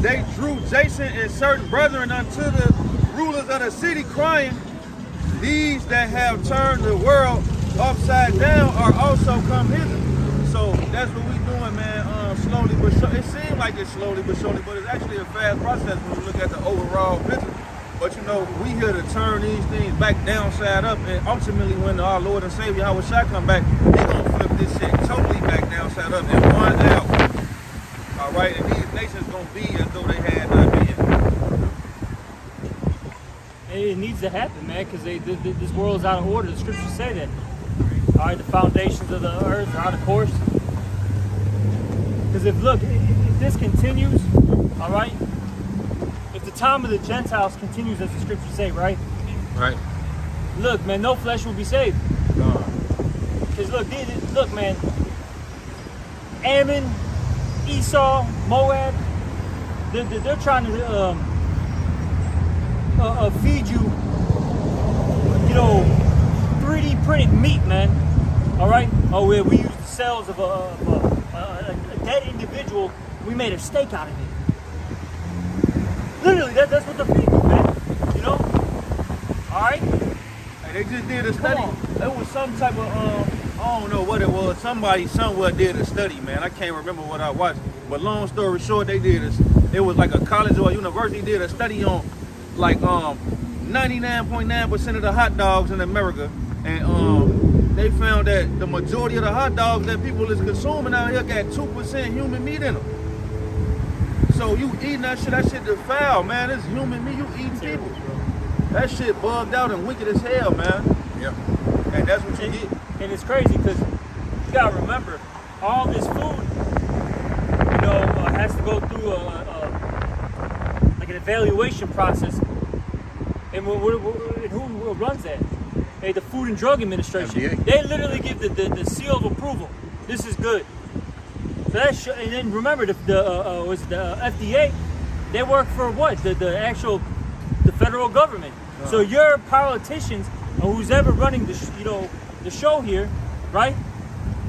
they drew Jason and certain brethren unto the rulers of the city, crying, these that have turned the world upside down are also come hither. So that's what we doing, man. Slowly but surely. It seems like it's slowly but surely, but it's actually a fast process when we look at the overall picture. But you know, we here to turn these things back downside up, and ultimately when our Lord and Savior Yahweh Shai come back, he gonna flip this shit totally back downside up in one hour. All right, and these nations gonna be as though they had not been. It needs to happen, man, because this world is out of order. The scriptures say that. All right, the foundations of the earth are out of course. Because if this continues, all right, if the time of the Gentiles continues, as the scriptures say, right? Right. Look, man, no flesh will be saved. Because look, man, Ammon, Esau, Moab, they're trying to feed you, 3D printed meat, man. All right. Oh, we used the cells of a dead individual. We made a steak out of it. Literally, that's what they're feeding you, man. You know. All right. Hey, they just did a study. It was some type of I don't know what it was. Somebody somewhere did a study, man. I can't remember what I watched. But long story short, they did this. It was like a college or a university did a study on like 99.9% of the hot dogs in America, and they found that the majority of the hot dogs that people is consuming out here got 2% human meat in them. So you eating that shit defile, man. It's human meat. You eating people. That shit bugged out and wicked as hell, man. Yeah. And that's what you get. And it's crazy because you gotta remember, all this food, has to go through an evaluation process. And who runs that? Hey, the Food and Drug Administration. FDA. They literally give the seal of approval. This is good. So and then remember the FDA. They work for what? The federal government. So your politicians or who's ever running the show here, right?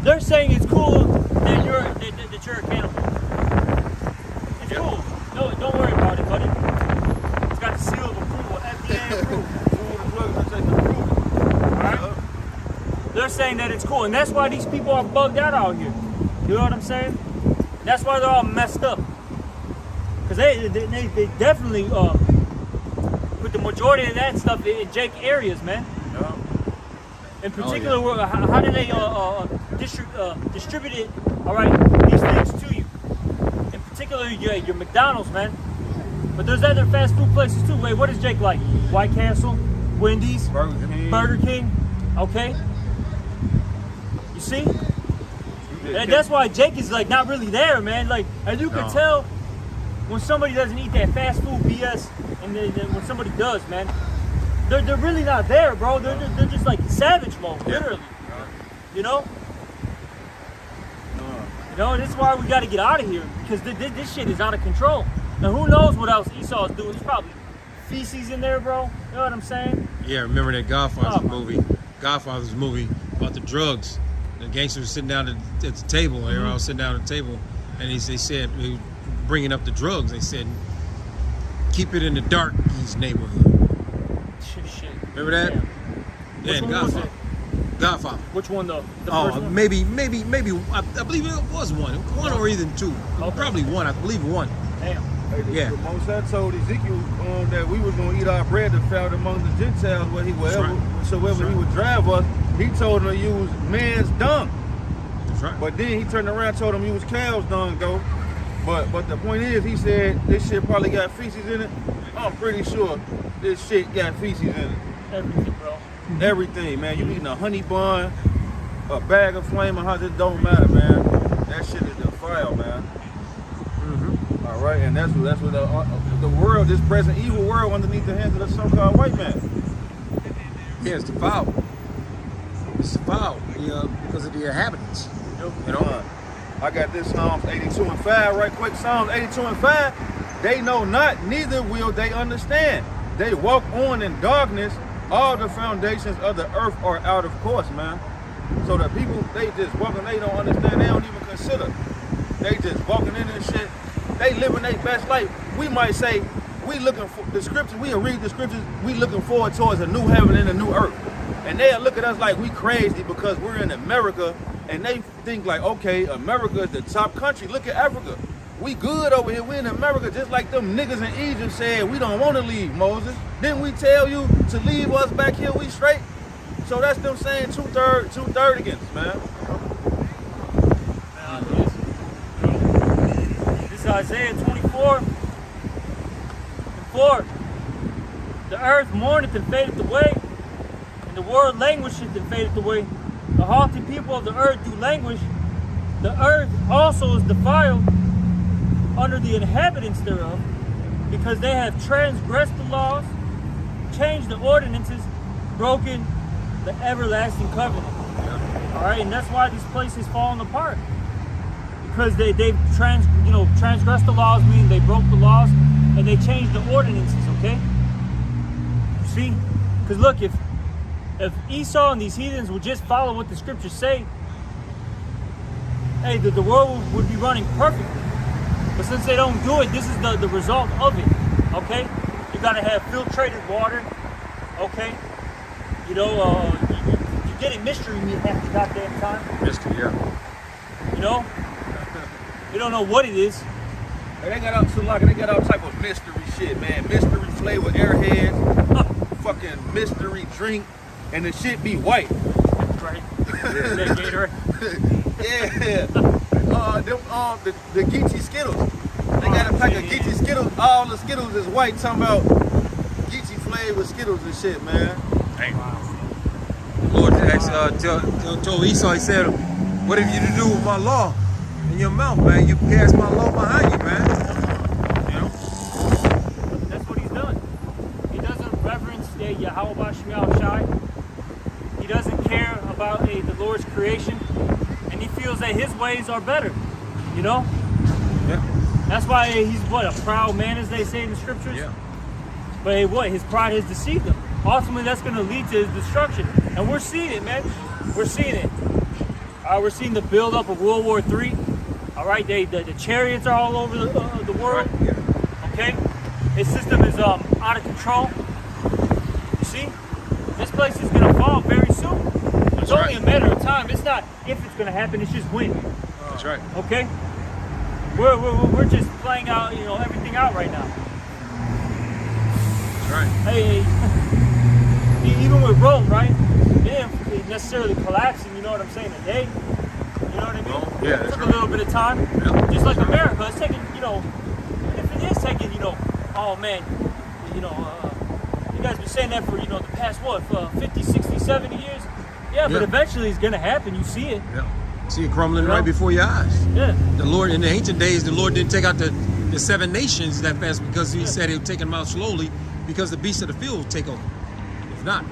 They're saying it's cool that you're a cannibal. It's cool. No, don't worry about it, buddy. It's got the seal of approval, FDA approved. Alright? They're saying that it's cool, and that's why these people are bugged out here. You know what I'm saying? That's why they're all messed up. Because they definitely put the majority of that stuff in Jake areas, man. In particular, how do they distribute it? All right, these things to you. In particular, your McDonald's, man. But there's other fast food places too. Wait, what is Jake like? White Castle, Wendy's, Burger King. Okay. You see? That's why Jake is like not really there, man. Like, as you can tell, when somebody doesn't eat that fast food BS, and then when somebody does, man. They're really not there, bro. They're just like savage mode, literally. You know? This is why we got to get out of here because this shit is out of control. Now who knows what else Esau's doing? There's probably feces in there, bro. You know what I'm saying? Yeah, remember that Godfather's movie about the drugs. The gangsters were sitting down at the table. They were all sitting down at the table, and they said, bringing up the drugs. They said, keep it in the dark, East neighborhood. Shit. Remember that? Yeah, Godfather. Godfather. Which one though? The first one? Maybe. I believe it was one or even two. Okay. Probably one. I believe one. Damn. The Most High told Ezekiel that we was gonna eat our bread that fell among the Gentiles where he would he would drive us. He told him to use man's dung. That's right. But then he turned around and told him to use cow's dung though. But the point is, he said this shit probably got feces in it. I'm pretty sure this shit got feces in it. Everything, bro. Everything, man. You eating a honey bun, a bag of Flaming Hot, it don't matter, man. That shit is defiled, man. All right, and that's what the world, this present evil world underneath the hands of the so-called white man. Yeah, it's defiled. It's defiled because of the inhabitants. You know? I got this Psalms 82 and 5 right quick. Psalms 82 and 5. They know not, neither will they understand. They walk on in darkness. All the foundations of the earth are out of course, man. So the people, they just walking, they don't understand, they don't even consider. They just walking in and shit. they living their best life. We might say, we looking for the scriptures, we read the scriptures, we looking forward towards a new heaven and a new earth. And they'll look at us like we crazy because we're in America, and they think like, okay, America is the top country. Look at Africa. We good over here. We in America, just like them niggas in Egypt said, we don't want to leave, Moses. Didn't we tell you to leave us back here, we straight? So that's them saying two-third against us, man. This is Isaiah 24. 4. The earth mourneth and fadeth away, and the world languisheth and fadeth away. The haughty people of the earth do languish. The earth also is defiled under the inhabitants thereof, because they have transgressed the laws, changed the ordinances, broken the everlasting covenant. All right, and that's why these places falling apart, because they've transgressed the laws, meaning they broke the laws, and they changed the ordinances. Okay, see, because look, if Esau and these heathens would just follow what the scriptures say, hey, the world would be running perfectly. But since they don't do it, this is the result of it. Okay, you gotta have filtrated water. Okay, you know, you're getting mystery meat half the goddamn time. Mystery, yeah. You know, you don't know what it is. Hey, they got all type of mystery shit, man. Mystery flavor airheads, fucking mystery drink, and the shit be white. Right? Yeah, Gatorade. Yeah. The Geechee Skittles. They got a pack of Geechee Skittles. All the Skittles is white. Talking about Geechee flavor Skittles and shit, man. Hey. The Lord asked, told Esau, he said, what have you to do with my law in your mouth, man? You cast my law behind you, man. You know? That's what he's done. He doesn't reverence Yahweh Shemiel Shai. He doesn't care about the Lord's creation. And he feels that his ways are better. You know? Yeah. That's why he's a proud man, as they say in the scriptures. Yeah. But his pride has deceived him. Ultimately, that's going to lead to his destruction. And we're seeing it, man. We're seeing it. We're seeing the buildup of World War III. All right, the chariots are all over the world. Right. Yeah. Okay, his system is out of control. You see, this place is going to fall very soon. It's only a matter of time. It's not if it's going to happen. It's just when. That's right. Okay, we're just playing out, everything out right now. That's right. Hey, even with Rome, right? It didn't necessarily collapsing. You know what I'm saying? Today, you know what I mean? Oh, yeah, it took right. a little bit of time. Yeah. Just like America, it's taking, if it is taking, oh man, you guys been saying that for, the past, 50, 60, 70 years? Yeah, but eventually it's going to happen. You see it. Yeah. See it crumbling right before your eyes. Yeah. The Lord, in the ancient days, the Lord didn't take out the 7 nations that fast because he said he would take them out slowly because the beasts of the field would take over. If not,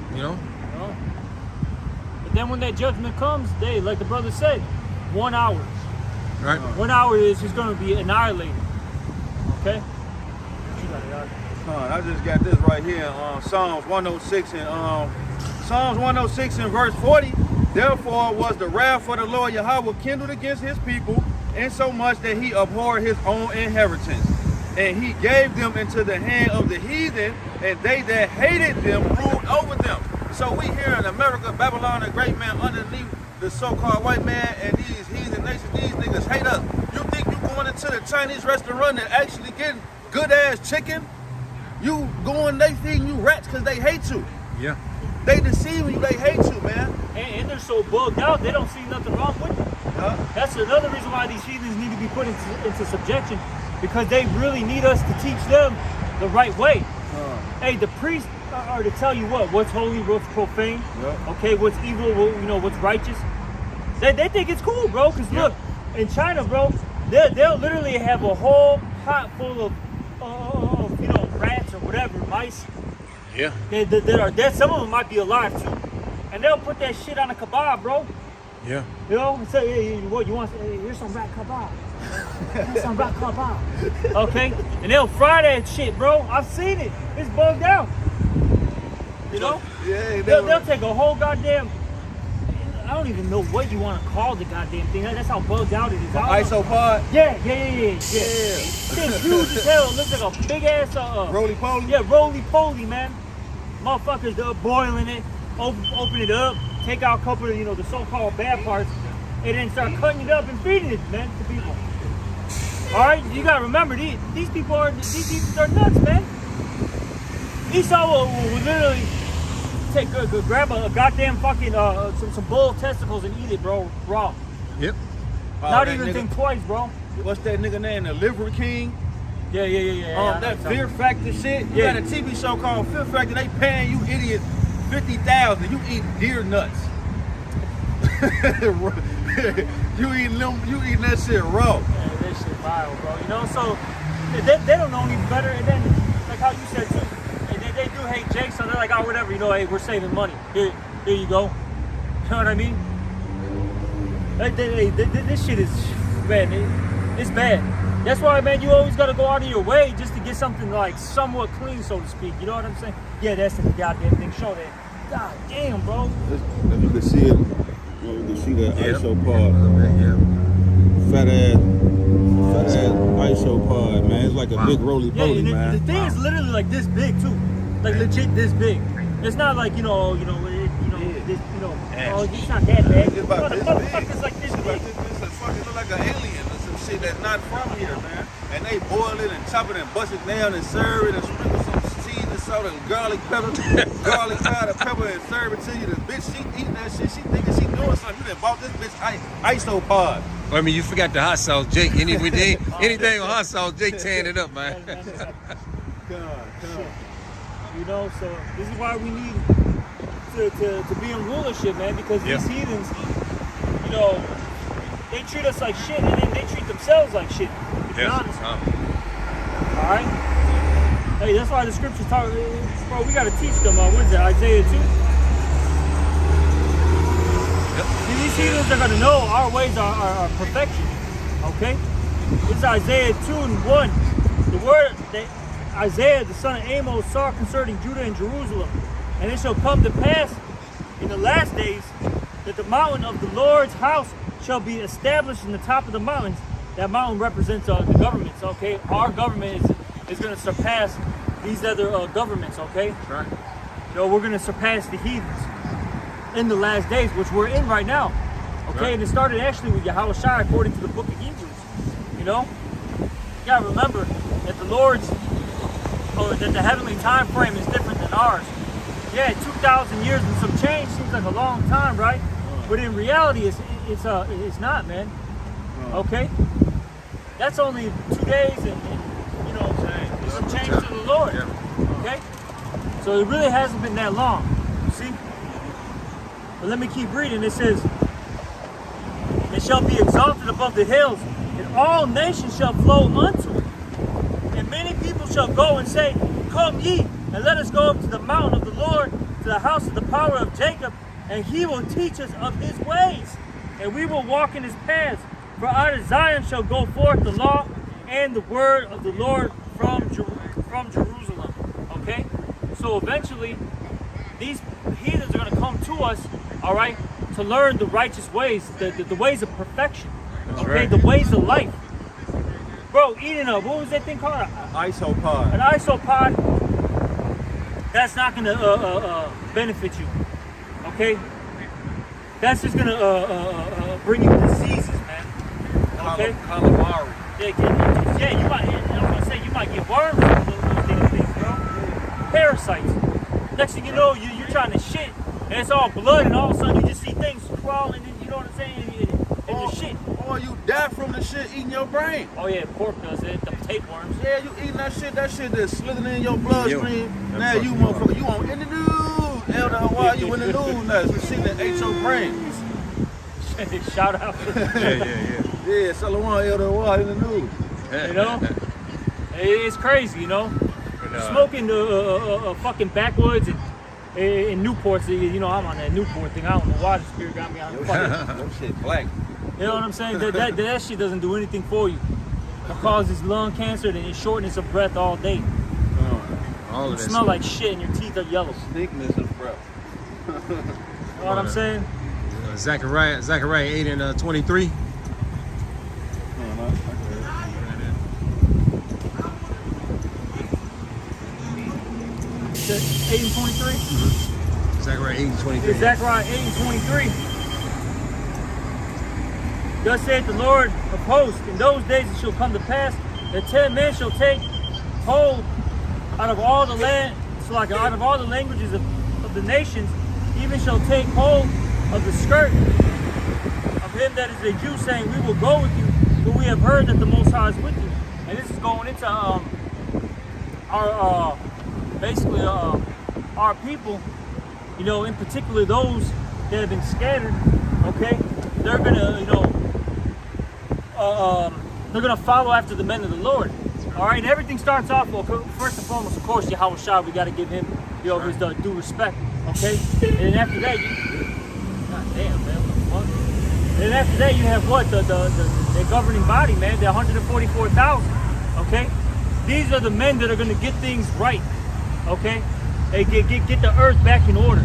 But then when that judgment comes, like the brother said, 1 hour. Right? 1 hour is just going to be annihilated. Okay? I just got this right here in Psalms 106 and Psalms 106 and verse 40. Therefore was the wrath of the Lord Yahweh kindled against his people, insomuch that he abhorred his own inheritance. And he gave them into the hand of the heathen, and they that hated them ruled over them. So we here in America, Babylon, a great man underneath the so-called white man, and these heathen nations, these niggas hate us. You think you going into the Chinese restaurant and actually getting good-ass chicken? You going, they feeding you rats because they hate you. Yeah. They deceiving you, they hate you, man. And they're so bugged out, they don't see nothing wrong with them. That's another reason why these heathens need to be put into subjection, because they really need us to teach them the right way. Hey, the priests are to tell you what's holy, what's profane, okay, what's evil, what's righteous. They think it's cool, bro, because look, in China, bro, they'll literally have a whole pot full of rats or whatever, mice. Yeah. That are dead. Some of them might be alive too, and they'll put that shit on a kebab, bro. Yeah. And say, hey, what you want? Hey, here's some rat kebab. Here's some rat kebab. Okay, and they'll fry that shit, bro. I've seen it. It's bugged out. Yeah. They'll take a whole goddamn I don't even know what you want to call the goddamn thing. That's how bugged out it is. Isopod. Yeah. Thing's huge as hell. It looks like a big ass Roly poly. yeah, roly poly, man. Motherfuckers boiling it, open it up, take out a couple of the so-called bad parts, and then start cutting it up and feeding it, man, to people. All right, you gotta remember these people are nuts, man. Esau will literally grab a goddamn fucking some bull testicles and eat it, bro, raw. Yep. Not that even nigga- think twice, bro. What's that nigga name? The Liver King. Yeah. That Fear Factor shit. You Yeah. got a TV show called Fear Factor. They paying you idiots $50,000. You eat deer nuts. you eating that shit raw. Yeah, that shit vile, bro. You know, so they don't know any better. And then, like how you said too, they do hate Jake, so they're like, oh, whatever. Hey, we're saving money. Here you go. You know what I mean? This shit is, man, it's bad. That's why, man, you always gotta go out of your way just to get something like somewhat clean, so to speak. You know what I'm saying? Yeah, that's the goddamn thing. Show that. God damn, bro. If you can see it, you can see that isopod. Yeah. Fat ass isopod, man. It's like a big roly Yeah, poly, and man. the thing is literally like this big too, like legit this big. It's not like oh, it's not that big. It's about this big. Motherfuckers like this It's about big. this it fucking look like an alien or some shit that's not from here, man. And they boil it and chop it and bust it down and serve it and sprinkle some cheese and salt and garlic pepper, garlic powder, pepper and serve it to you. The bitch, she eating that shit. She thinking she doing something. You done bought this bitch isopod. I mean, you forgot the hot sauce, Jake. Anything with hot sauce, Jake tearing it up, man. God. You know, so this is why we need to be in rulership, man, because Yeah. these heathens, they treat us like shit, and then they treat themselves like shit, to be honest. All right? Hey, that's why the scriptures talk, bro, we got to teach them, what is it, Isaiah 2? See, these heathens are going to know our ways are perfection, okay? It's Isaiah 2 and 1. The word that Isaiah, the son of Amos, saw concerning Judah and Jerusalem. And it shall come to pass in the last days that the mountain of the Lord's house shall be established in the top of the mountains. That mountain represents the governments, okay? Our government is going to surpass these other governments, okay? Right. We're going to surpass the heathens in the last days, which we're in right now, okay? Right. And it started actually with Yahushua according to the book of Hebrews, you know? You got to remember that that the heavenly time frame is different than ours. Yeah, 2,000 years and some change seems like a long time, right? But in reality, it's not, man. Okay, that's only 2 days and some change to the Lord. Okay, so it really hasn't been that long. You see? But let me keep reading. It says, "It shall be exalted above the hills, and all nations shall flow unto it. And many people shall go and say, Come ye, and let us go up to the mountain of the Lord, to the house of the power of Jacob, and he will teach us of his ways, and we will walk in his paths. For out of Zion shall go forth the law and the word of the Lord from Jerusalem." Okay? So eventually, these heathens are going to come to us, all right, to learn the righteous ways, the ways of perfection. That's okay? right. The ways of life. Bro, eating what was that thing called? Isopod. An isopod, that's not going to benefit you, okay? That's just going to bring you diseases, man. Okay? Calamari. Yeah, you might. I'm going to say you might get worms from those damn things, bro. Parasites. Next thing you know, you're trying to shit, and it's all blood, and all of a sudden you just see things crawling, and you know what I'm saying? And the shit. Or you die from the shit eating your brain. Oh yeah, pork does it. The tapeworms. Yeah, you eating that shit that's slithering in your bloodstream. Yo, Now you motherfucker, you on in the news. Elder Hawaii, you in the news now. We see that ate your brain. Shout out. Yeah. Yeah, Salawan Elder Hawaii in the news. You know, it's crazy. You know, smoking the fucking backwoods and in Newport. You know, I'm on that Newport thing. I don't know why the spirit got me on the fucking. That shit black. You know what I'm saying? That shit doesn't do anything for you. It causes lung cancer and shortness of breath all day. All You of that. smell like shit and your teeth are yellow. Thickness of breath. You know what I'm saying? Zechariah 8 and 23. The 8 and 23. Zechariah 8 and 23. Zechariah 8 and 23. Thus saith the Lord of hosts, in those days it shall come to pass that 10 men shall take hold out of all the land, so like out of all the languages of the nations, even shall take hold of the skirt of him that is a Jew, saying, we will go with you, for we have heard that the Most High is with you. And this is going into our basically our people, you know, in particular those that have been scattered. Okay, they're gonna, you know, they're gonna follow after the men of the Lord. All right, and everything starts off, well, first and foremost, of course, Yahweh Shai, we got to give him, you know, his due respect. Okay, and then after that, God damn, man, what the fuck? And then after that, you have what, the governing body, man, the 144,000. Okay, these are the men that are gonna get things right. Okay, they get the earth back in order.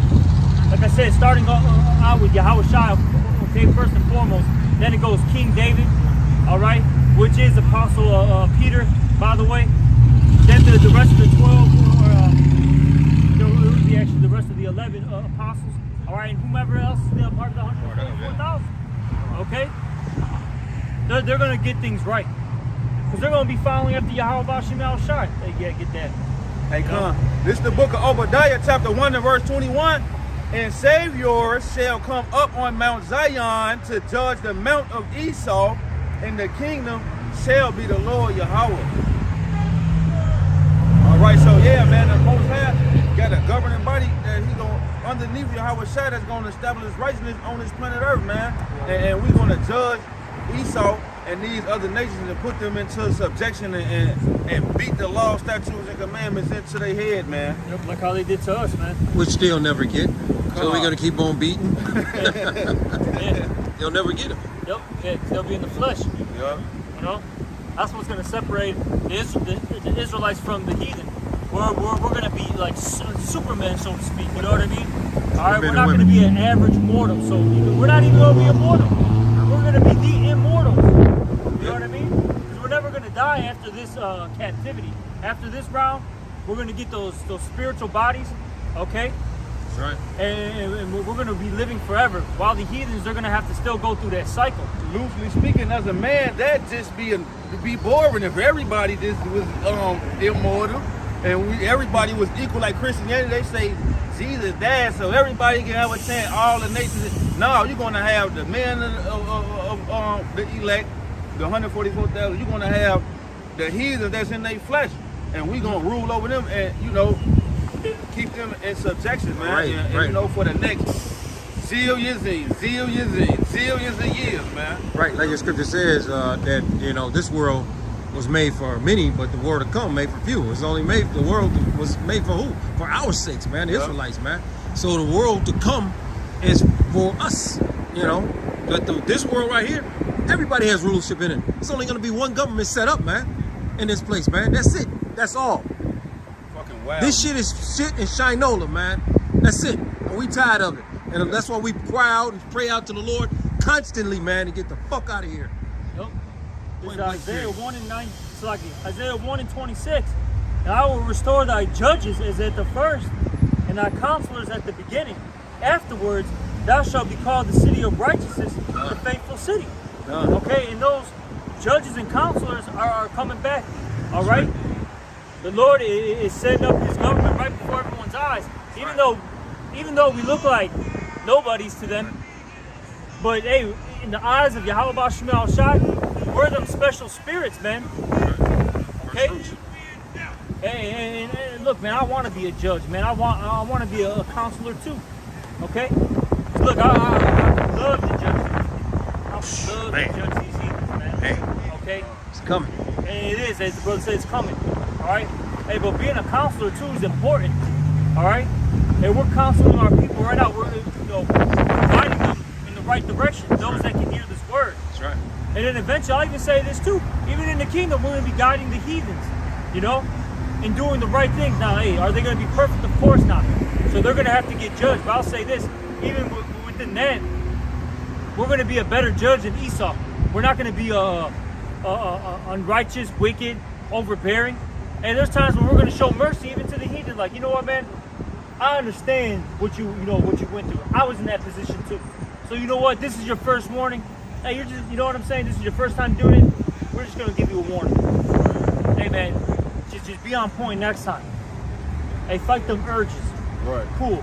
Like I said, starting out with Yahweh Shai, okay, first and foremost. Then it goes King David, all right, which is Apostle Peter, by the way. Then the rest of the 12, it would be actually the rest of the 11 apostles, all right, and whomever else is still part of the 144,000. Okay, they're gonna get things right because they're gonna be following after Yahweh Bashim Al Shai. Yeah, get that. Hey, come. This is the book of Obadiah, chapter 1 and verse 21. And Savior shall come up on Mount Zion to judge the mount of Esau, and the kingdom shall be the Lord Yahweh. All right, so yeah, man, the Most High got a governing body that he going underneath Yahweh Shai that's going to establish righteousness on this planet Earth, man. And we're going to judge Esau and these other nations and put them into subjection and beat the law, statutes, and commandments into their head, man. Yep, like how they did to us, man. Which they'll never get. So we're going to keep on beating. Yeah. They'll never get them. Yep, yeah, 'cause they'll be in the flesh. Yeah. You know, that's what's going to separate the Israelites from the heathen. We're going to be like Superman, so to speak. You know what I mean? All right, we're not going to be an average mortal. So we're not even going to be immortal. We're going to be the immortals. You know what I mean? Because we're never going to die after this captivity. After this round, we're going to get those spiritual bodies. Okay. That's right. And we're going to be living forever. While the heathens, they're going to have to still go through that cycle. Loosely speaking, as a man, that just be boring if everybody just was immortal and everybody was equal like Christianity. They say Jesus died so everybody can have a chance. All the nations. No, you're going to have the men of the elect, the 144,000. You're going to have the heathens that's in their flesh, and we're going to rule over them and, you know, keep them in subjection, man. Right, and right. You know, for the next zillions of years, man. Right, like the scripture says that, you know, this world was made for many, but the world to come made for few. It's only made, the world was made for who? For our sakes, man, the Israelites, man. So the world to come is for us, you know. But this world right here, everybody has rulership in it. It's only going to be one government set up, man, in this place, man. That's it. That's all. Fucking wow. This shit is shit and shinola, man. That's it. And we tired of it. And that's why we cry out and pray out to the Lord constantly, man, to get the fuck out of here. Yep. This is Point blank Isaiah period. 1 and 9. It's like Isaiah 1 and 26. And I will restore thy judges as at the first, and thy counselors at the beginning. Afterwards, thou shalt be called the city of righteousness, the faithful city. Okay, and those judges and counselors are coming back. All right? The Lord is setting up his government right before everyone's eyes. Even though we look like nobodies to them, but hey, in the eyes of Yahweh Bashim Al Shai, we're them special spirits, man. Okay? Hey, and look, man, I want to be a judge, man. I want to be a counselor too. Okay? Look, I love the judge. I love to judge these heathens, man. Hey. Okay? It's coming. And it is, as the brother said, it's coming. All right? Hey, but being a counselor too is important. All right? And we're counseling our people right now. We're, you know, guiding them in the right direction. Those that can hear this word. That's right. And then eventually, I'll even say this too. Even in the kingdom, we're going to be guiding the heathens, you know, and doing the right things. Now, hey, are they going to be perfect? Of course not. So they're going to have to get judged. But I'll say this, even within that, we're going to be a better judge than Esau. We're not going to be unrighteous, wicked, overbearing. And there's times when we're going to show mercy even to the heathen. Like, you know what, man? I understand what you went through. I was in that position too. So you know what? This is your first warning. Hey, you're just, you know what I'm saying? This is your first time doing it. We're just going to give you a warning. Hey, man, just be on point next time. Hey, fight them urges. Right. Cool.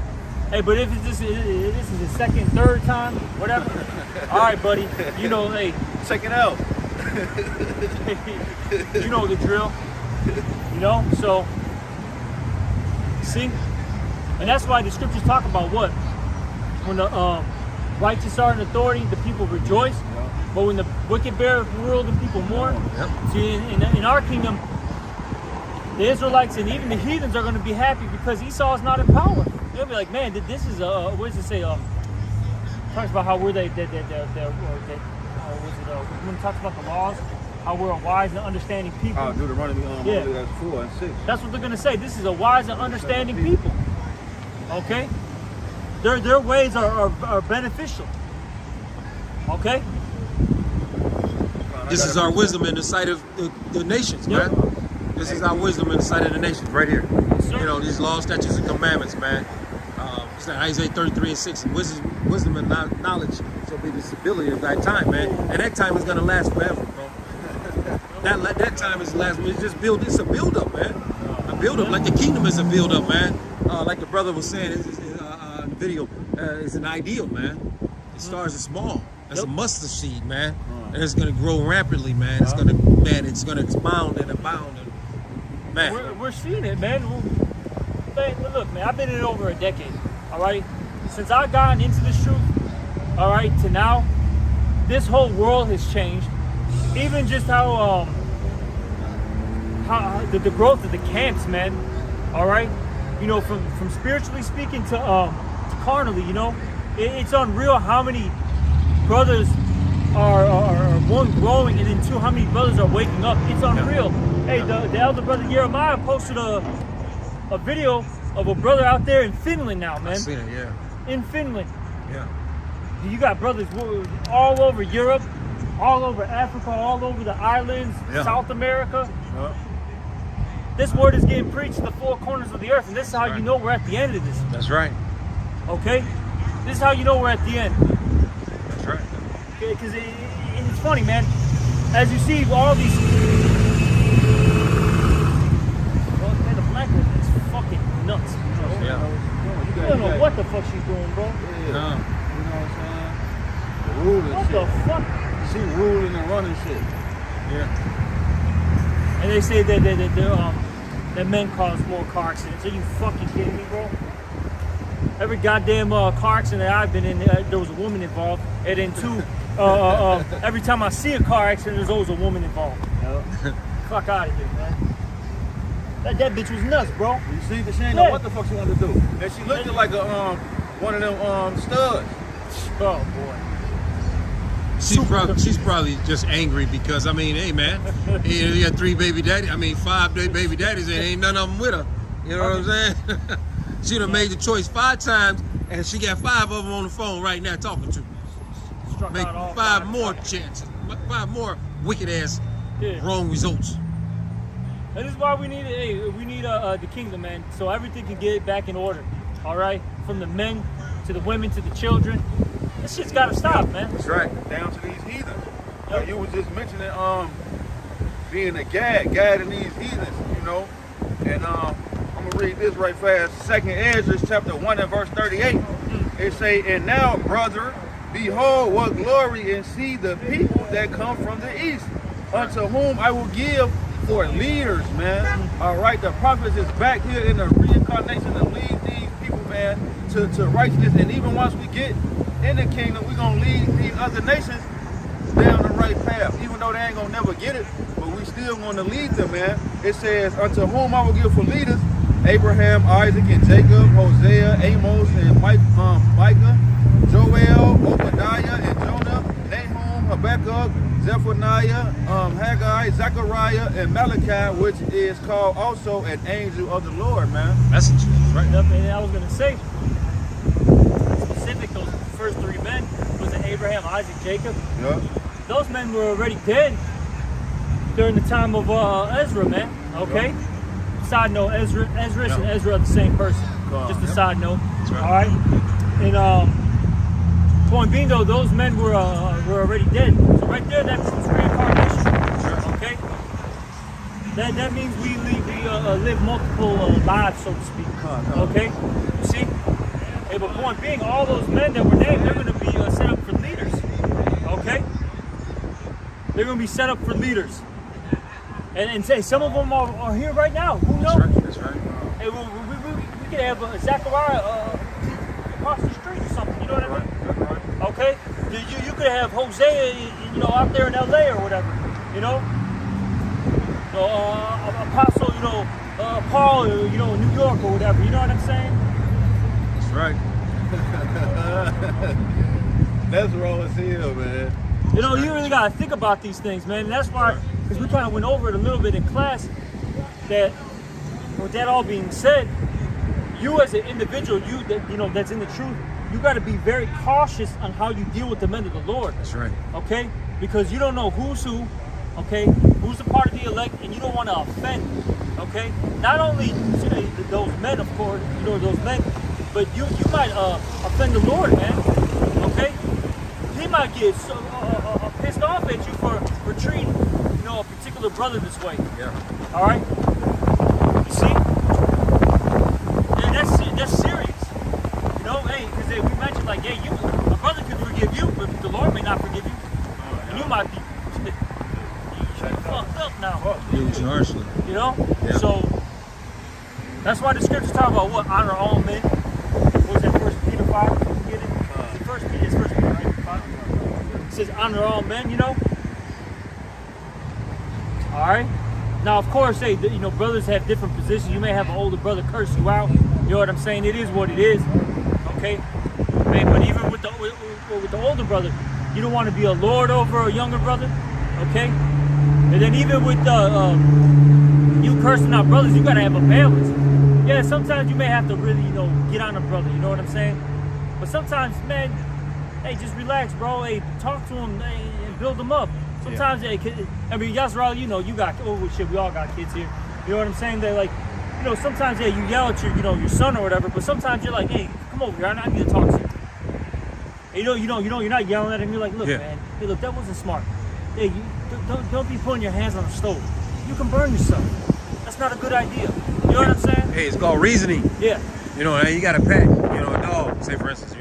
Hey, but if this is the second, third time, whatever. All right, buddy. You know, hey, Check it out. you know the drill. You know, so see, and that's why the scriptures talk about what when the righteous are in authority, the people rejoice. But when the wicked bear rule, the people mourn. Yep. See, in our kingdom, the Israelites and even the heathens are going to be happy because Esau is not in power. They'll be like, man, this is what does it say? Talks about how we're when it talks about the laws, how we're a wise and understanding people. Oh, Deuteronomy, Yeah. that's 4 and 6. That's what they're going to say. This is a wise and understanding people. Okay? Their ways are beneficial. Okay? This is our wisdom in the sight of the nations, Yep. man. This is our wisdom in the sight of the nations, right here. Sir. You know, these laws, statutes, and commandments, man. It's like Isaiah 33 and 6. Wisdom and knowledge shall be the stability of thy time, man. And that time is gonna last forever, bro. that time is last. It's just it's a build up, man. A build up, like the kingdom is a build up, man. Like the brother was saying, in the video, it's an ideal, man. It starts small. It's a mustard seed, man, and it's gonna grow rapidly, man. It's gonna expound and abound, and man. We're seeing it, man. Look, man, I've been in it over a decade, all right? Since I've gotten into this truth, all right, to now, this whole world has changed. Even just how the growth of the camps, man, all right? You know, from spiritually speaking to carnally, you know? It's unreal how many brothers are one, growing, and then two, how many brothers are waking up. It's unreal. Hey, the elder brother Jeremiah posted a video of a brother out there in Finland now, man. I've seen it, yeah. In Finland. Yeah. You got brothers all over Europe, all over Africa, all over the islands, Yeah. South America. This word is getting preached to the four corners of the earth, and this is how Right. you know we're at the end of this. That's right. Okay? This is how you know we're at the end. That's right. Because it's funny, man. As you see, all these. Well, man, the black woman is fucking nuts. Yeah. I don't know what the fuck she's doing, bro. No. You know what I'm saying? The ruling What shit. the fuck? She ruling and running shit. Yeah. And they say that men cause more car accidents. Are you fucking kidding me, bro? Every goddamn car accident that I've been in, there was a woman involved. And then two, every time I see a car accident, there's always a woman involved. Fuck out of here, man. That bitch was nuts, bro. You see, she ain't know what the fuck she wanted to do. And she looked like a one of them studs. Oh boy. She's probably just angry because, I mean, hey, man, he had 3 baby daddies. I mean, 5 baby daddies, and ain't none of them with her. You know what I'm saying? She done made the choice 5 times, and she got 5 of them on the phone right now talking to me. Struck Make out all 5 more chances, 5 more wicked ass Yeah. wrong results. And this is why we need the kingdom, man, so everything can get back in order. All right, from the men to the women to the children. This shit's gotta stop, man. That's right. Down to these heathens. Like you was just mentioning being a guiding these heathens, you know. And I'm gonna read this right fast. 2nd Ezra chapter 1 and verse 38. It say, and now, brother, behold what glory and see the people that come from the east, unto whom I will give for leaders, man. All right, the prophets is back here in the reincarnation to lead these people, man, to righteousness. And even once we get in the kingdom, we're gonna lead these other nations down the right path, even though they ain't gonna never get it, but we still gonna lead them, man. It says, unto whom I will give for leaders, Abraham, Isaac, and Jacob, Hosea, Amos, and Micah, Joel, Obadiah, and Jonah, Nahum, Habakkuk, Zephaniah, Haggai, Zechariah, and Malachi, which is called also an angel of the Lord, man. Messengers, right? Yep, and I was gonna say, specific, those first 3 men was an Abraham, Isaac, Jacob. Yeah. Those men were already dead during the time of Ezra, man. Okay. Side note: Ezra and Ezra are the same person. Just a side note. right. All right. And point being, though, those men were already dead. So right there, that proves reincarnation. Okay. That means we live multiple lives, so to speak. Okay. You see. Hey, but point being, all those men that were named, they're going to be set up for leaders. Okay. They're going to be set up for leaders. And say some of them are here right now. Who knows? That's right. Hey, we could have Zachariah across the street or something. You know what I mean? Okay. You could have Hosea, out there in LA or whatever. Apostle, Paul, in New York or whatever. You know what I'm saying? That's right. That's raw as hell, man. You really gotta think about these things, man. And that's why, because we kind of went over it a little bit in class, that with that all being said, you as an individual, that's in the truth, you got to be very cautious on how you deal with the men of the Lord. That's right. Okay, because you don't know who's who. Okay, who's a part of the elect, and you don't want to offend. Okay, not only those men, of course, those men, but you might offend the Lord, man. Okay. He might get so pissed off at you for treating, a particular brother this way. Yeah. All right. You see? Yeah, that's serious. Hey, because we mentioned a brother could forgive you, but the Lord may not forgive you, and you might be fucked up now. Use you harshly. Yeah. So that's why the scriptures talk about what honor all men. What was that? 1 Peter 5. You get it? It's 1 Peter, right? 5. It says honor all men, Alright? Now, of course, hey, brothers have different positions. You may have an older brother curse you out. You know what I'm saying? It is what it is. Okay? Man, but even with the older brother, you don't want to be a lord over a younger brother. Okay? And then even with you cursing out brothers, you got to have a balance. Yeah, sometimes you may have to really, get on a brother. You know what I'm saying? But sometimes, man, hey, just relax, bro. Hey, talk to him and build him up. Sometimes, Yasral, you got, we all got kids here. You know what I'm saying? They're sometimes, you yell at your son or whatever, but sometimes you're like, hey, come over here, I need to talk to you. You're not yelling at him. You're like, look, man, hey, look, that wasn't smart. Hey, don't be putting your hands on the stove. You can burn yourself. That's not a good idea. You know what I'm saying? Hey, it's called reasoning. Yeah. You got a pet, a dog, say for instance,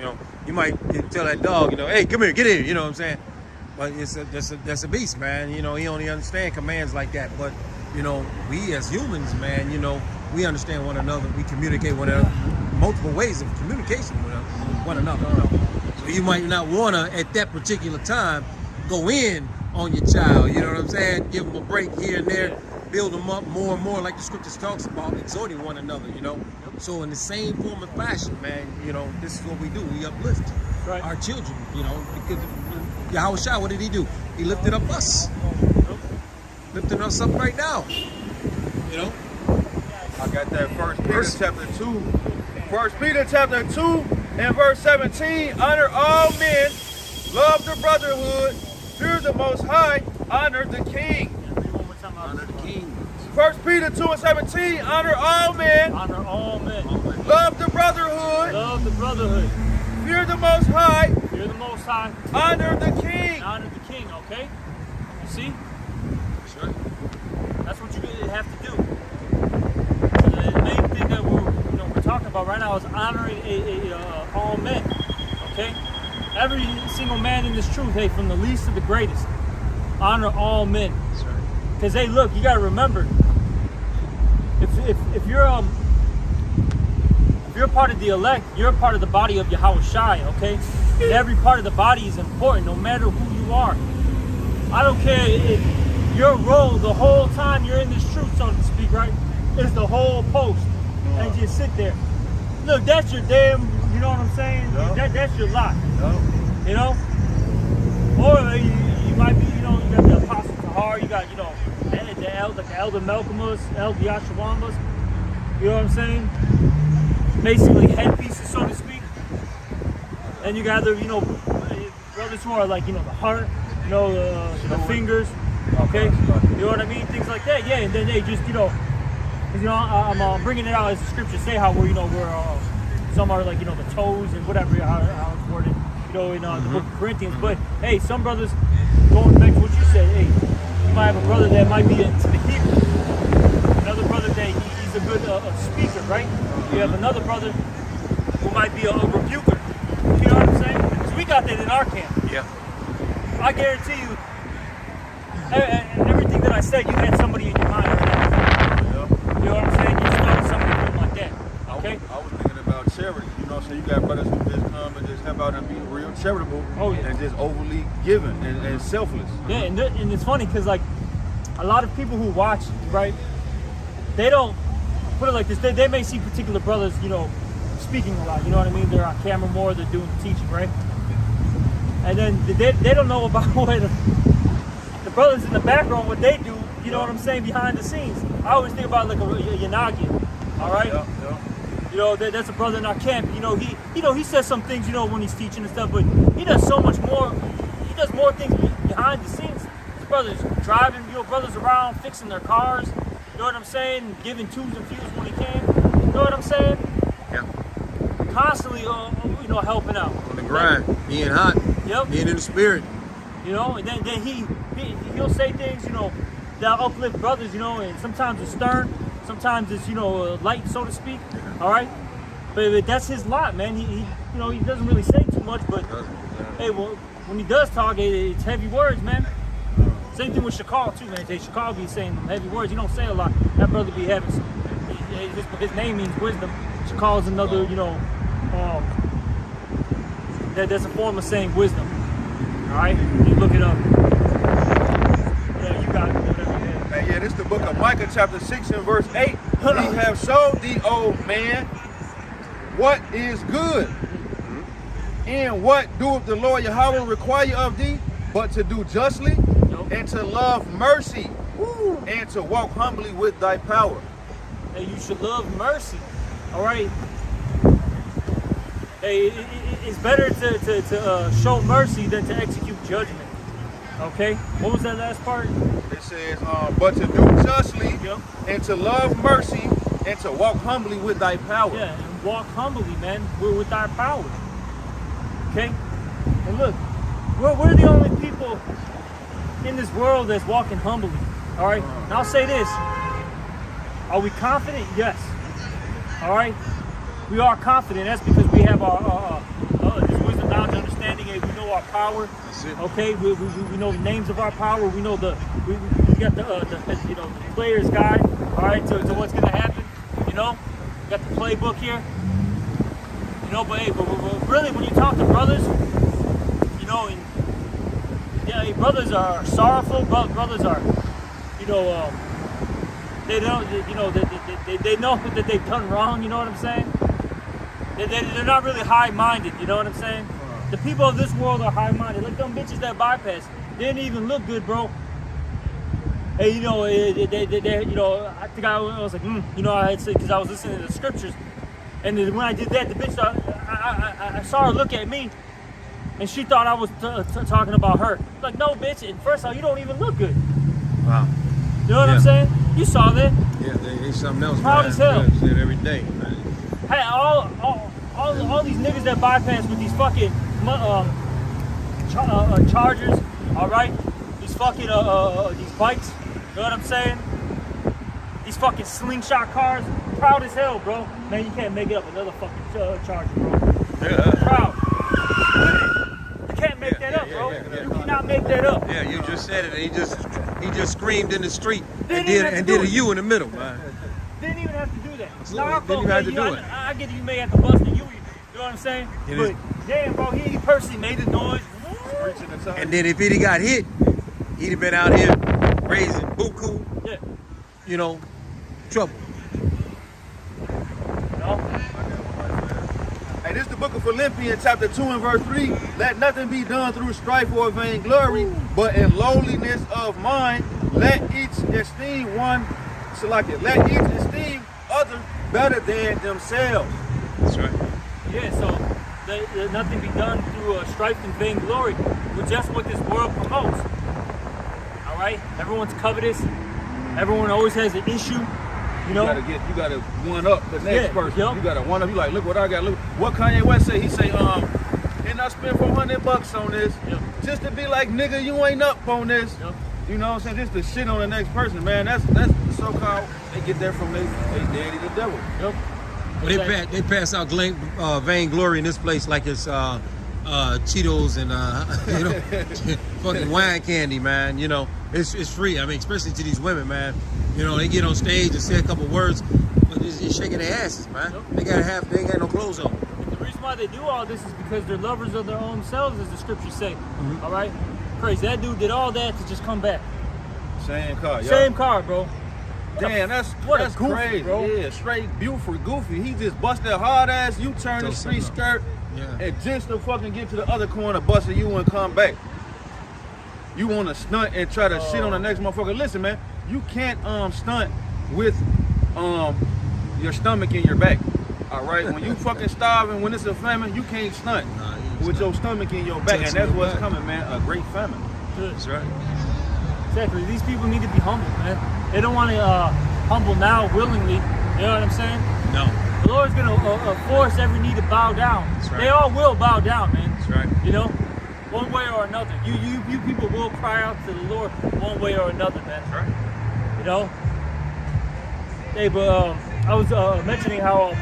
you might tell that dog, hey, come here, get in, you know what I'm saying? But that's a beast, man. He only understand commands like that. But, we as humans, man, we understand one another. We communicate one another, multiple ways of communication with one another. So you might not want to, at that particular time, go in on your child, you know what I'm saying? Give them a break here and there, build them up more and more, like the scriptures talks about, exhorting one another, So in the same form and fashion, man, this is what we do. We uplift our children, because Yahushua, what did he do? He lifted up us. Lifting us up right now. I got that 1 Peter chapter 2. 1 Peter chapter 2 and verse 17. Honor all men, love the brotherhood, fear the Most High, honor the King. Honor the King. 1 Peter 2 and 17. Honor all men. Honor all men. Love the brotherhood. Love the brotherhood. Fear the Most High. Fear the Most High. Honor the King. Honor the King. Okay. You see? That's right. That's what you have to do. The main thing that we're talking about right now is honoring all men. Okay. Every single man in this truth, hey, from the least to the greatest, honor all men. That's right. Because hey, look, you gotta remember, if you're a part of the elect, you're a part of the body of Yahushua, okay? And every part of the body is important, no matter who you are. I don't care if your role the whole time you're in this truth, so to speak, right, is the whole post and just sit there. Look, that's your damn, you know what I'm saying? No. That's your lot. No. Or you might be, you got the Apostle Tahar, you got, the Elder Malcolmus, Elder Yashawamas, you know what I'm saying? Basically headpieces, so to speak. And you got other, brothers who are like, you know, the heart, you know, the fingers, okay? You know what I mean? Things like that, yeah. And then they just, you know, 'cause, you know, I'm bringing it out as the scriptures say how we're, you know, some are like, you know, the toes and whatever, how it's worded, you know, in the book of Corinthians. But hey, some brothers, going back to what you said, hey, you might have a brother that might be into the Hebrew, another brother that he's a good speaker, right? You have another brother who might be a rebuker. You know what I'm saying? Because we got that in our camp. Yeah. I guarantee you, everything that I said, you had somebody in your mind. You know what I'm saying? You started something like that. Okay? I was thinking about charity. You know what I'm saying? You got brothers who just come and just help out and be real charitable. Oh, yeah. And just overly giving and selfless. Yeah, and it's funny because, like, a lot of people who watch, right, they don't, put it like this, they may see particular brothers, you know, speaking a lot, you know what I mean? They're on camera more, they're doing the teaching, right? And then they don't know about what the brothers in the background, what they do, you know what I'm saying, behind the scenes. I always think about like a Yanagi, all right? Yeah. You know, that's a brother in our camp. You know, he says some things, you know, when he's teaching and stuff, but he does so much more. He does more things behind the scenes. His brothers driving, you know, brothers around, fixing their cars. You know what I'm saying? Giving twos and fews when he can. You know what I'm saying? Yeah. Constantly, you know, helping out. On the grind, being hot, Yep. being in the spirit. You know, and then he'll say things, you know, that uplift brothers, you know, and sometimes it's stern, sometimes it's, you know, light, so to speak. All right, but that's his lot, man. He you know, he doesn't really say too much, but hey, well, when he does talk, it's heavy words, man. Same thing with Shakal too, man. Shakal be saying heavy words. He don't say a lot. That brother be having some. His name means wisdom. Shakal is another, you know, that's a form of saying wisdom. All right, you look it up. Yeah, you got it. Whatever it is. And yeah, this is the book of Micah, chapter 6 and verse 8. He have showed thee, O man, what is good, and what doeth the Lord Yahweh require of thee, but to do justly, and to love mercy, and to walk humbly with thy power. Hey, you should love mercy. All right. Hey, it's better to show mercy than to execute judgment. Okay. What was that last part? It says, but to do justly, and to love mercy, and to walk humbly with thy power. Yeah, and walk humbly, man. We're with our power. Okay. And look, we're the only people in this world that's walking humbly. All right. And I'll say this. Are we confident? Yes. All right. We are confident. That's because we have our this wisdom, knowledge, understanding, and we know our power. That's it. Okay. We know the names of our power. We know we got the you know, the player's guide. All right. To what's gonna happen. You know. We got the playbook here. You know. But hey, but really, when you talk to brothers, you know, and yeah, brothers are sorrowful. Brothers are, you know, they don't, you know, they know that they've done wrong. You know what I'm saying? They're not really high-minded. You know what I'm saying? The people of this world are high-minded. Like them bitches that bypass, they didn't even look good, bro. Hey, you know, they you know, I think I was like, you know, I had said because I was listening to the scriptures, and then when I did that, the bitch, I saw her look at me. And she thought I was talking about her. Like, no, bitch. And first of all, you don't even look good. Wow. You know what I'm saying? You saw that. Yeah, they something else. Proud as hell. Yeah, say it every day. Man. Hey, all these niggas that bypass with these fucking Chargers, all right? These fucking these bikes. You know what I'm saying? These fucking slingshot cars. Proud as hell, bro. Man, you can't make it up another fucking Charger, bro. Yeah. Proud. You can't make that up, bro. Yeah. You cannot make that up. Yeah, you just said it, and he just screamed in the street and Didn't even did do a it. U in the middle, man. Didn't even have to do that. It's Absolutely. not our Didn't fault. even have to do I, it. I get you may have to bust the you know what I'm saying? It But is. damn, bro, he personally made the noise. Preaching the time. And then if he'd have got hit, he'd have been out here raising buku, Yeah. you know, trouble. You know? Hey, this is the book of Philippians, chapter 2 and verse 3. Let nothing be done through strife or vainglory, but in lowliness of mind, let each esteem let each esteem others better than themselves. That's right. Yeah, so nothing be done through strife and vainglory, with just what this world promotes. All right, everyone's covetous. Everyone always has an issue. You know, you gotta one up the next person. Yep. You gotta one up. You like, look what I got. Look what Kanye West say. He say, and I spent $400 on this, just to be like, nigga, you ain't up on this. Yep. You know what I'm saying? Just to shit on the next person, man. That's the so-called. They get that from they daddy, the devil. Yep. Well, they pass out vainglory in this place like it's Cheetos and you know, fucking wine candy, man. You know, it's free. I mean, especially to these women, man. You know, they get on stage and say a couple words, but it's shaking their asses, man. Yep. They ain't got no clothes on. And the reason why they do all this is because they're lovers of their own selves, as the scriptures say. All right, crazy. That dude did all that to just come back. Same car, Same car, bro. Damn, that's goofy, crazy, bro. Yeah, straight Buford goofy. He just busted hard ass. You turn the street skirt, and just to fucking get to the other corner, busting you and come back. You want to stunt and try to shit on the next motherfucker? Listen, man, you can't stunt with your stomach in your back. All right, when you fucking starving, when it's a famine, you can't stunt with your stomach in your back, and that's what's coming, man. A great famine. That's right. Exactly. These people need to be humble, man. They don't want to humble now willingly. You know what I'm saying? No. The Lord's going to force every knee to bow down. That's right. They all will bow down, man. That's right. You know? One way or another. You people will cry out to the Lord one way or another, man. That's right. You know? Hey, but I was mentioning how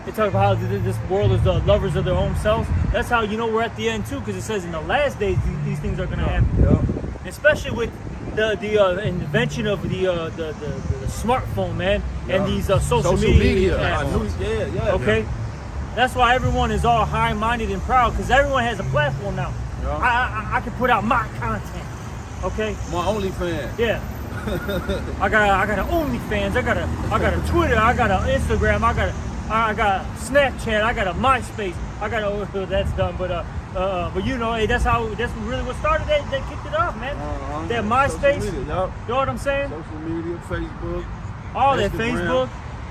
they talk about how this world is the lovers of their own selves. That's how you know we're at the end too, because it says in the last days these things are going to happen. Yeah. Especially with the invention of the smartphone, man, and these social media platforms. Yeah. Okay, that's why everyone is all high-minded and proud, because everyone has a platform now. Yeah. I can put out my content. Okay. My OnlyFans. Yeah. I got an OnlyFans. I got a Twitter. I got an Instagram. I got Snapchat. I got a MySpace. I got a that's done, but you know, hey, that's really what started. They kicked it off, man. That MySpace. Media, you know what I'm saying? Social media, Facebook. All that Instagram. Facebook.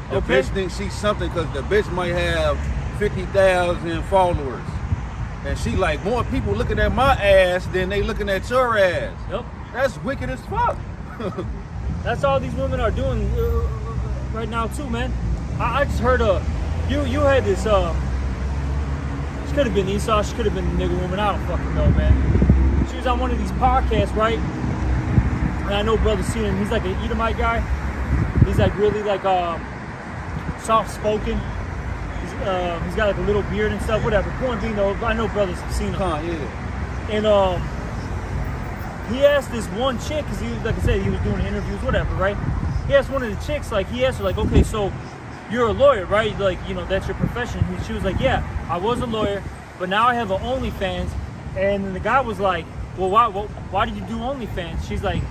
The bitch thinks she's something because the bitch might have 50,000 followers, and she like more people looking at my ass than they looking at your ass. Yep. That's wicked as fuck. That's all these women are doing right now too, man. I just heard you had this she could have been Esau, she could have been a nigga woman, I don't fucking know, man. She was on one of these podcasts, right? And I know brother seen him, he's like an Edomite guy. He's like really like soft spoken. He's got like a little beard and stuff, whatever. Point being though, I know brothers have seen him. Yeah. And he asked this one chick, because he was, like I said, he was doing interviews, whatever, right? He asked one of the chicks, like, he asked her, like, okay, so you're a lawyer, right? Like, you know, that's your profession. She was like, yeah, I was a lawyer, but now I have an OnlyFans. And then the guy was like, well, why did you do OnlyFans? She's like,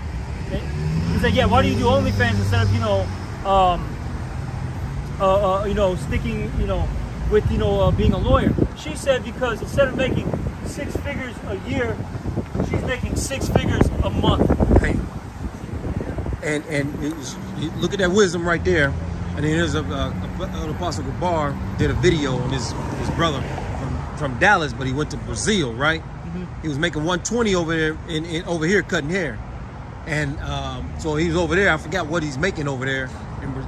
he's like, yeah, why do you do OnlyFans instead of, sticking, with, being a lawyer? She said, because instead of making 6 figures a year, she's making 6 figures a month. Hey. And look at that wisdom right there. And then there's an Apostle Gabar did a video on his brother from Dallas, but he went to Brazil, right? Mm-hmm. He was making 120 over there over here cutting hair, and so he was over there. I forgot what he's making over there.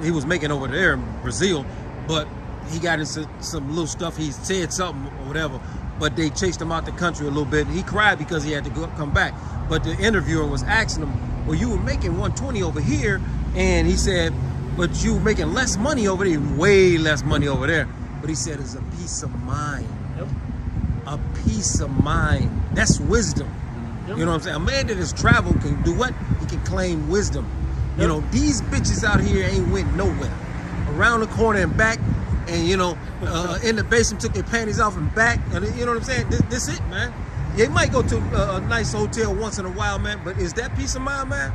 He was making over there in Brazil, but he got into some little stuff. He said something or whatever, but they chased him out the country a little bit. He cried because he had to come back. But the interviewer was asking him, well, you were making 120 over here, and he said, but you were making less money over there, way less money over there. But he said it's a peace of mind. Yep. A peace of mind. That's wisdom. Yep. You know what I'm saying? A man that has traveled can do what? He can claim wisdom. Yep. You know, these bitches out here ain't went nowhere. Around the corner and back, and in the basement took their panties off and back. And you know what I'm saying? This it, man. They might go to a nice hotel once in a while, man. But is that peace of mind, man?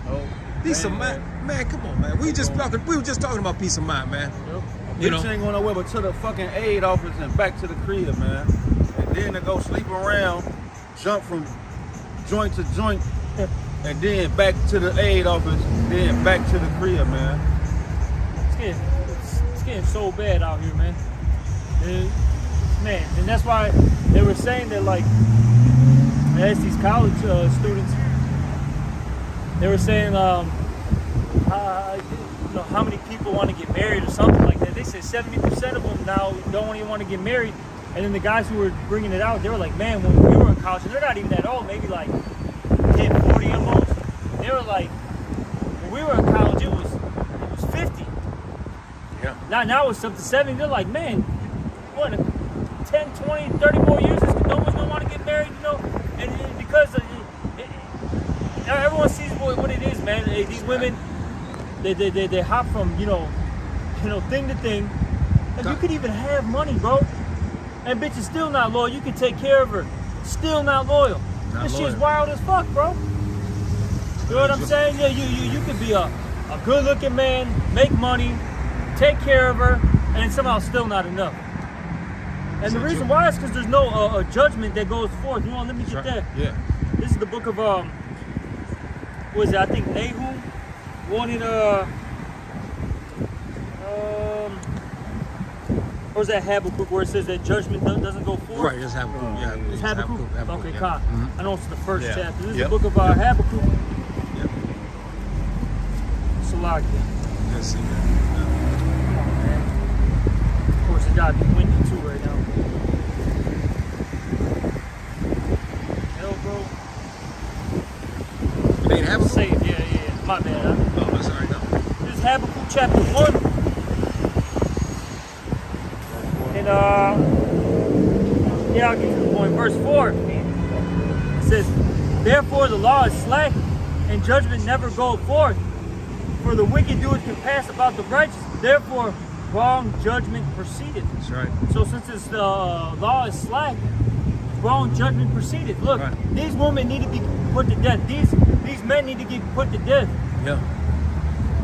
Oh, peace of mind, man. Come on, man. We were just talking about peace of mind, man. Yep. Bitch ain't going nowhere but to the fucking aid office and back to the crib, man. And then to go sleep around, jump from joint to joint, and then back to the aid office, then back to the crib, man. It's getting so bad out here, man. Man, and that's why they were saying that, like, as these college students, they were saying, you know, how many people want to get married or something like that. They said 70% of them now don't even want to get married. And then the guys who were bringing it out, they were like, man, when we were in college, and they're not even that old, maybe like 10, 40 almost. They were like, when we were in college, it was 50. Yeah. Now it's up to 70. They're like, man, what, 10, 20, 30 more years, no one's going to want to get married, you know? And because everyone sees what it is, man. These women, they hop from, you know, thing to thing. And you could even have money, bro. And bitch is still not loyal. You can take care of her. Still not loyal. This shit's wild as fuck, bro. You know what I'm saying? Yeah, you could be a good looking man, make money, take care of her, and somehow still not enough. And the reason why is because there's no judgment that goes forth. You know, let me get that. Yeah. This is the book of what is it? I think Nahum wanted or is that Habakkuk where it says that judgment doesn't go forth? Right, it's Habakkuk. Yeah, It's Habakkuk? Okay, yeah. Con. I know it's the first chapter. This is Yep. the book of Habakkuk. Yep. Salakia. Let's see that. Come on, man. Of course, it gotta be windy too right now. Hell, bro. It ain't Habakkuk. Say it. Yeah. My bad. Oh, that's all right now. This is Habakkuk chapter 1. And I'll get to the point. Verse 4. It says, therefore the law is slack, and judgment never goeth forth. For the wicked doeth compass about the righteous, therefore wrong judgment proceedeth. That's right. So since this law is slack, wrong judgment proceedeth. Look, Right. these women need to be put to death. These men need to get put to death. Yeah.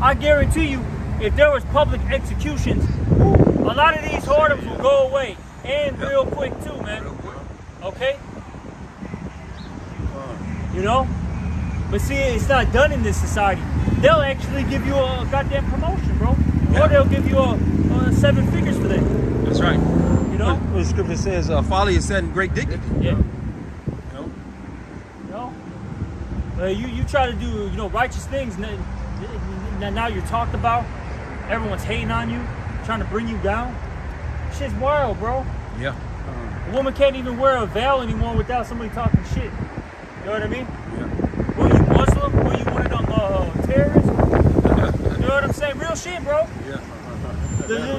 I guarantee you, if there was public executions, a lot of these whoredoms will go away. And real quick too, man. Okay? You know? But see, it's not done in this society. They'll actually give you a goddamn promotion, bro. Yeah. Or they'll give you a 7 figures for that. That's right. You know? Well, the scripture says, folly is set in great dignity. Yeah. You know? You know? You try to do, righteous things, now you're talked about. Everyone's hating on you, trying to bring you down. Shit's wild, bro. Yeah. A woman can't even wear a veil anymore without somebody talking shit. You know what I mean? Yeah. Were you Muslim? Were you one of them terrorists? You know what I'm saying? Real shit, bro. Yeah.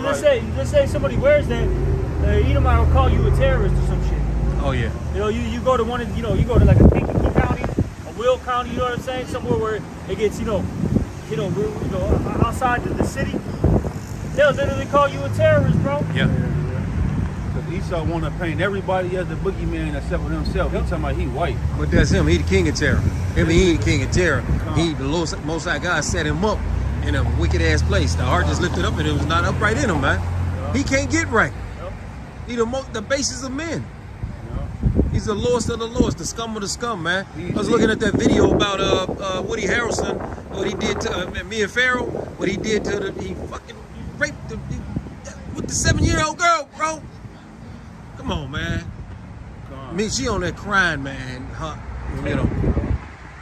Let's say somebody wears that, Edomite will call you a terrorist or some shit. Oh yeah. You go to one of, you go to like a Kankakee County, a Will County, you know what I'm saying? Somewhere where it gets, outside the city. They'll literally call you a terrorist, bro. Yeah. Because Esau want to paint everybody as the boogeyman except for himself. He talking about he white. But that's him. He the king of terror. He ain't king of terror. He, the Most High God, set him up in a wicked ass place. The heart just lifted up and it was not upright in him, man. He can't get right. He the basis of men. He's the lowest of the lowest, the scum of the scum, man. I was looking at that video about Woody Harrelson, what he did to Mia Farrow, what he did to he fucking raped with the 7-year-old girl, bro. Come on, man. I mean, she on there crying, man.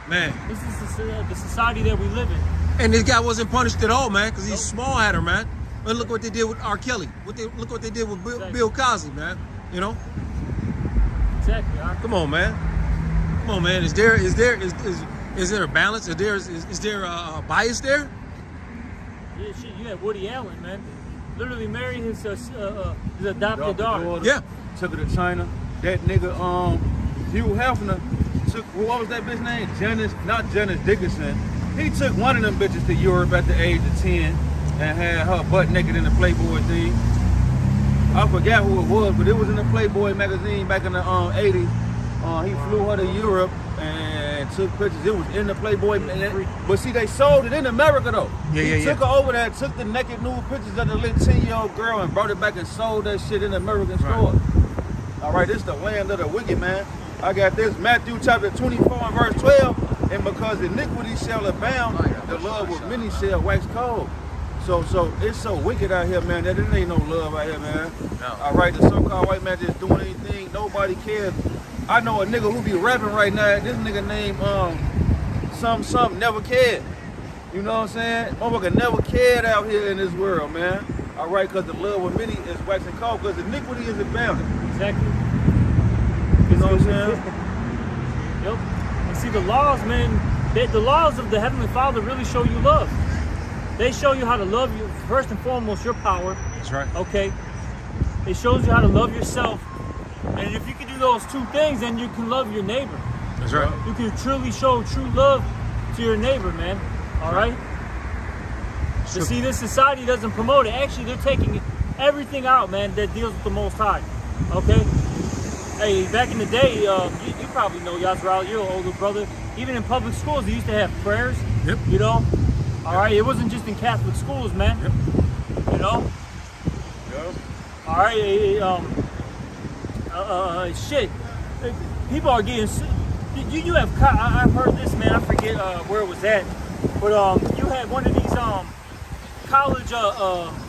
Man. This is the society that we live in. And this guy wasn't punished at all, man, because he's small at her, man. But look what they did with R. Kelly. Look what they did with Bill Cosby, man. You know? Exactly. Come on, man. Come on, man. Is there a balance? Is there a bias there? Yeah, shit. You had Woody Allen, man. Literally married his adopted daughter. Yeah. Took her to China. That nigga, Hugh Hefner took, what was that bitch name? Not Janice Dickinson. He took one of them bitches to Europe at the age of 10 and had her butt naked in the Playboy thing. I forgot who it was, but it was in the Playboy magazine back in the 80s. He flew her to Europe and took pictures. It was in the Playboy. But see, they sold it in America, though. He took her over there, took the naked nude pictures of the little 10-year-old girl and brought it back and sold that shit in the American store. All right, this is the land of the wicked, man. I got this, Matthew chapter 24 and verse 12. And because iniquity shall abound, the love of many shall wax cold. So it's so wicked out here, man, that there ain't no love out here, man. No. All right, the so-called white man just doing anything, nobody cares. I know a nigga who be rapping right now. This nigga named something never cared. You know what I'm saying? Motherfucker never cared out here in this world, man. All right, because the love of many is waxing cold, because iniquity is abounding. Exactly. You know what I'm saying? Yep. And see, the laws, man, the laws of the Heavenly Father really show you love. They show you how to love you, first and foremost, your power. That's right. Okay? It shows you how to love yourself. And if you can do those two things, then you can love your neighbor. That's right. You can truly show true love to your neighbor, man. All right? But see, this society doesn't promote it. Actually, they're taking everything out, man, that deals with the Most High. Okay? Hey, back in the day, you probably know, Yazrael, you're an older brother. Even in public schools, they used to have prayers. Yep. You know? All right? It wasn't just in Catholic schools, man. Yep. You know? Yep. All right? Shit. People are getting... You have... I've heard this, man. I forget where it was at. But you had one of these college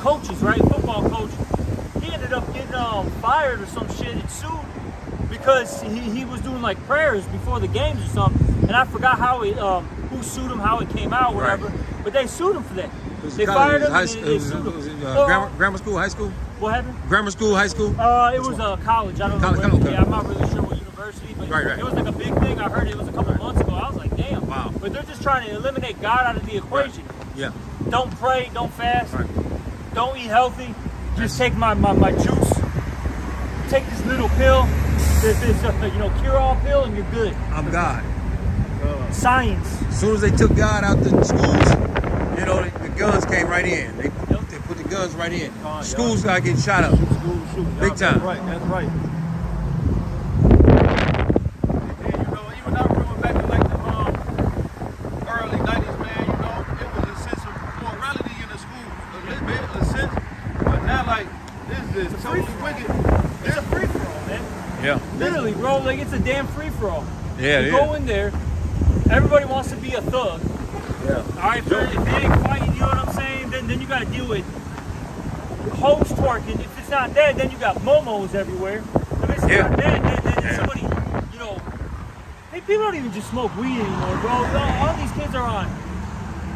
coaches, right? Football coach. He ended up getting fired or some shit and sued because he was doing like prayers before the games or something. And I forgot how it who sued him, how it came out, whatever. Right. But they sued him for that. Was They it fired him. college? And It they was, sued him. was it Well, grammar school, high school? What happened? Grammar school, high school? It was college. I don't know. College, Where, okay. Yeah, I'm not really sure what university, but Right. it was like a big thing. I heard it was a couple months ago. I was like, damn. Wow. But they're just trying to eliminate God out of the equation. Yeah. Don't pray. Don't fast. Right. Don't eat healthy. Just take my juice. Take this little pill, this cure-all pill, and you're good. I'm God. Science. As soon as they took God out the schools, the guns came right in. They put the guns right in. Schools got getting shot up. Shoot. Big time. That's right. That's right. And then, even I remember back in like the early 90s, man, it was a sense of morality in the school, a little bit, a sense. But now, like, this is totally wicked. It's a free-for-all, man. Yeah. Literally, bro. Like, it's a damn free-for-all. Yeah, You it go is. in there. Everybody wants to be a thug. Yeah. All right, if they ain't fighting, you know what I'm saying? Then you got to deal with hoes twerking. If it's not that, then you got momos everywhere. If it's Yeah. not that, then somebody, people don't even just smoke weed anymore, bro. All these kids are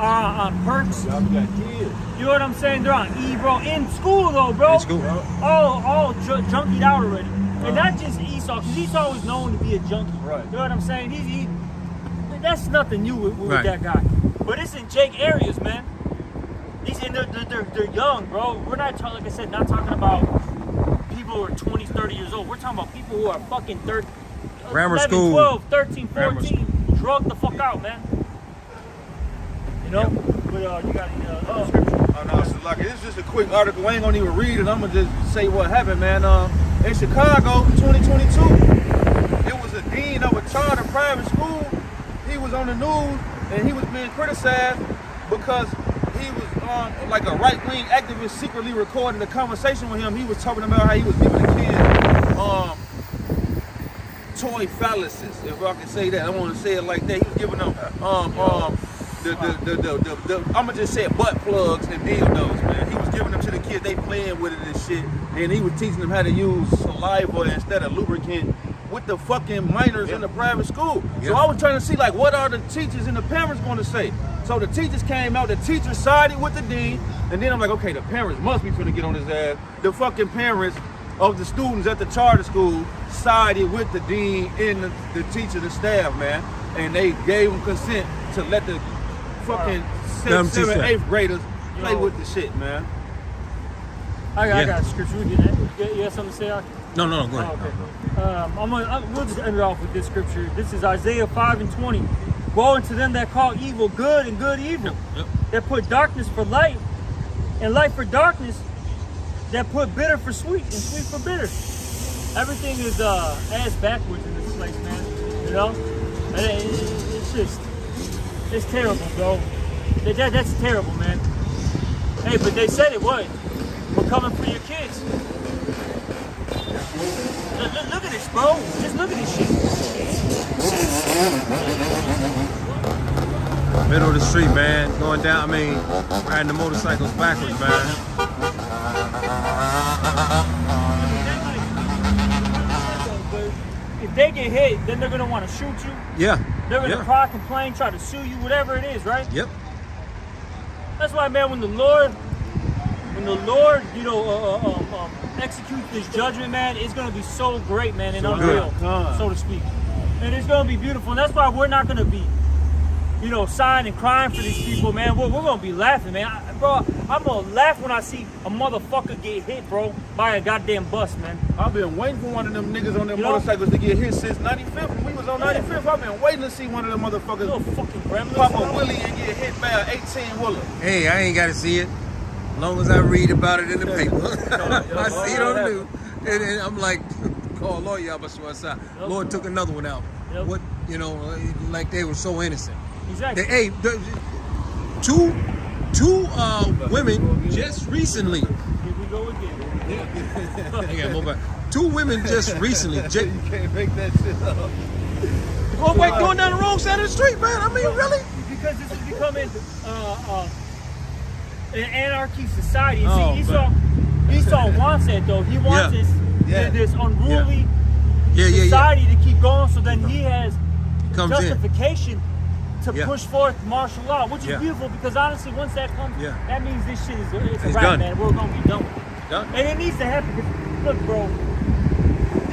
on perks. Y'all got kids. You know what I'm saying? They're on E, bro. In school, though, bro. In school. All junkied out already. And not just Esau, because Esau was known to be a junkie. Right. You know what I'm saying? That's nothing new with Right. that guy. But it's in Jake areas, man. They're young, bro. We're not talking, like I said, not talking about people who are 20, 30 years old. We're talking about people who are fucking 30, Grammar 11, school. 12, 13, Grammar 14. Drug the fuck out, man. You know? But you got another scripture. Oh, no, so like, it's just a quick article. I ain't gonna even read it. I'm gonna just say what happened, man. In Chicago, 2022, it was a dean of a charter private school. He was on the news and he was being criticized because he was like a right-wing activist secretly recorded a conversation with him. He was talking about how he was giving the kids toy phalluses, if I can say that. I want to say it like that. He was giving them I'm gonna just say butt plugs and dildos, man. He was giving them to the kids. They playing with it and shit, and he was teaching them how to use saliva instead of lubricant with the fucking minors in the private school. So I was trying to see, like, what are the teachers and the parents going to say? So the teachers came out, the teachers sided with the dean, and then I'm like, okay, the parents must be finna get on his ass. The fucking parents of the students at the charter school sided with the dean and the teacher, the staff, man, and they gave them consent to let the fucking 6th, 7th, 8th graders play with the shit, man. I got a scripture. You have something to say, Aki? No, go ahead. Oh, okay. We'll just end it off with this scripture. This is Isaiah 5:20. Woe unto them that call evil good and good evil, Yep. that put darkness for light and light for darkness, that put bitter for sweet and sweet for bitter. Everything is ass backwards in this place, man. You know? And it's terrible, bro. That's terrible, man. Hey, but they said it was. We're coming for your kids. Look at this, bro. Just look at this shit. Middle of the street, man. Going down, I mean, riding the motorcycles backwards, man. If they get hit, then they're gonna want to shoot you. Yeah. They're gonna Yeah. cry, complain, try to sue you, whatever it is, right? Yep. That's why, man, when the Lord, executes this judgment, man, it's gonna be so great, man, and So unreal, good. so to speak. And it's gonna be beautiful. And that's why we're not gonna be, sighing and crying for these people, man. We're gonna be laughing, man. Bro, I'm gonna laugh when I see a motherfucker get hit, bro, by a goddamn bus, man. I've been waiting for one of them niggas on them You know? motorcycles to get hit since 95th. When we was on Yeah. 95th, I've been waiting to see one of them Little motherfuckers fucking gremlins. pop a wheelie and get hit by an 18-wheeler. Hey, I ain't got to see it. As long as I read about it in the paper. I see it on the news. And I'm like, call lawyer, Lord took another one out. Yep. What, like they were so innocent. Exactly. Two women just recently. Here we go again. I got mobile. Two women just recently. You can't make that shit up. Going down the wrong side of the street, man. I mean, really? Because this is becoming an anarchy society. Oh, See, Esau wants it though. He wants Yeah. this unruly Yeah. society to keep going. So then he has Comes in. justification to Yeah. push forth martial law, which is Yeah. beautiful because honestly, once that comes, Yeah. that means this shit is it's a It's wrap, done. man. We're gonna be done with it. Done. And it needs to happen. 'Cause, look, bro,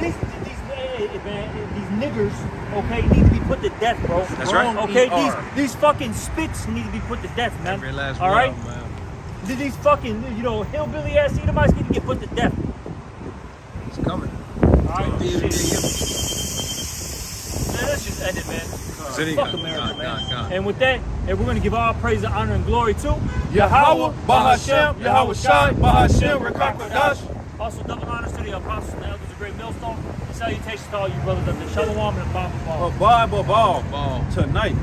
these niggers, okay, need to be put to death, bro. That's right. Okay, ER. these fucking spits need to be put to death, man. Every last All one right, of them, man. these fucking hillbilly ass Edomites need to get put to death. It's coming. All right, Yeah. shit. Man, let's just end it, man. City Fuck God, America, God, man. God. And with that, we're gonna give all praise, and honor, and glory to Yahweh, Bahashem, Yahweh Shai, Bahashem, Rekakwadash. Also, double honors to the apostles and the elders of Great Millstone. And salutations to all you brothers of the Shalom and Baba. A Bible ball Ball. tonight.